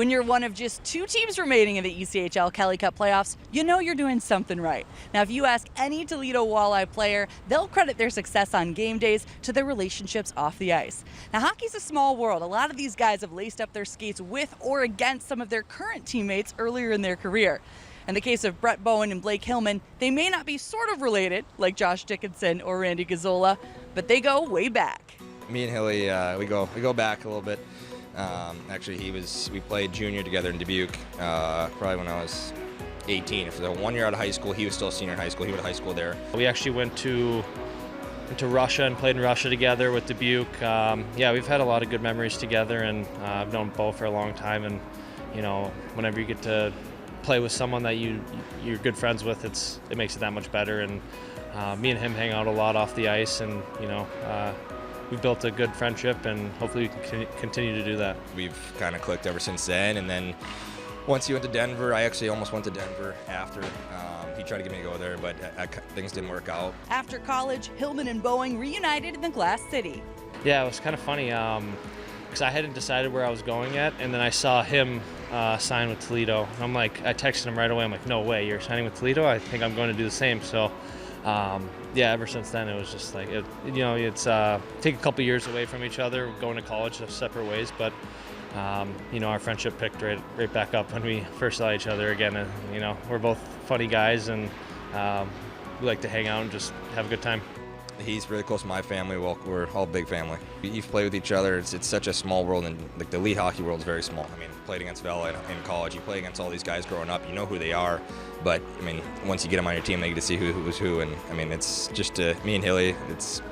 When you're one of just 2 teams remaining in the 𝗦𝗀𝐻𝗀 Cup playoffs, you know you're doing something right. Now, if you ask any Toledo Walleye player, they'll credit their success on game days to their relationships off the ice. Now, hockey's a small world. A lot of these guys have laced up their skates with or against some of their current teammates earlier in their career. In the case of Brett Bowen and Blake Hillman, they may not be sort of related, like Josh Dickinson or Randy Gazzola, but they go way back. Me and Hilly, we go back a little bit. Actually, we played junior together in Dubuque, probably when I was 18. For the 1 year out of high school, he was still a senior in high school. He went to high school there. We actually went to Russia and played in Russia together with Dubuque. Yeah, we've had a lot of good memories together, and I've known Bo for a long time. And you know, whenever you get to play with someone that you're good friends with, it makes it that much better. And me and him hang out a lot off the ice, and you know, we've built a good friendship, and hopefully we can continue to do that. We've kind of clicked ever since then, and then once he went to Denver, I actually almost went to Denver after. He tried to get me to go there, but things didn't work out. After college, Hillman and Boeing reunited in the Glass City. Yeah, it was kind of funny because I hadn't decided where I was going yet, and then I saw him sign with Toledo. I'm like, I texted him right away. I'm like, no way, you're signing with Toledo? I think I'm going to do the same. So. Yeah, ever since then it was just like, it's take a couple years away from each other, going to college separate ways, but you know, our friendship picked right back up when we first saw each other again. And you know, we're both funny guys, and we like to hang out and just have a good time. He's really close to my family. Well, we're all a big family. You've played with each other. It's such a small world, and like the elite hockey world is very small. I mean, played against Vela in college. You play against all these guys growing up. You know who they are, but I mean, once you get them on your team, they get to see who was who. And I mean, it's just me and Hilly.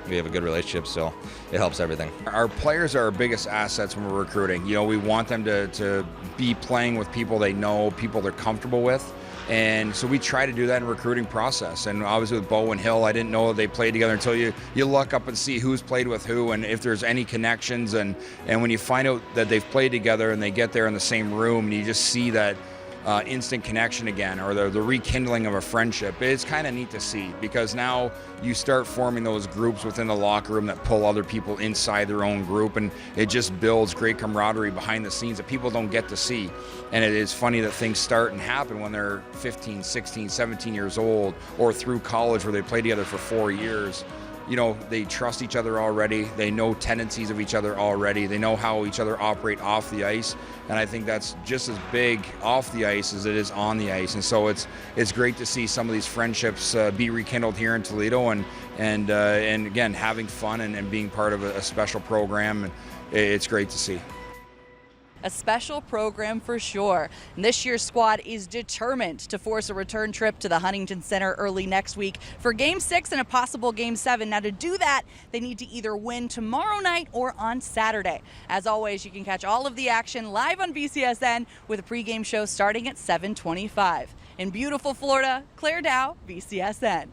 We have a good relationship, so it helps everything. Our players are our biggest assets when we're recruiting. You know, we want them to be playing with people they know, people they're comfortable with. And so we try to do that in the recruiting process. And obviously with Bo and Hill, I didn't know they played together until you look up and see who's played with who and if there's any connections. And when you find out that they've played together and they get there in the same room and you just see that instant connection again, or the rekindling of a friendship, it's kind of neat to see, because now you start forming those groups within the locker room that pull other people inside their own group, and it just builds great camaraderie behind the scenes that people don't get to see. And it is funny that things start and happen when they're 15, 16, 17 years old, or through college where they play together for 4 years. You know, they trust each other already. They know tendencies of each other already. They know how each other operate off the ice. And I think that's just as big off the ice as it is on the ice. And so it's great to see some of these friendships be rekindled here in Toledo, and again, having fun and being part of a special program. And it's great to see. A special program for sure. And this year's squad is determined to force a return trip to the Huntington Center early next week for Game 6 and a possible Game 7. Now, to do that, they need to either win tomorrow night or on Saturday. As always, you can catch all of the action live on BCSN with a pregame show starting at 7:25. In beautiful Florida, 𝗦𝗫𝐻𝗀, BCSN.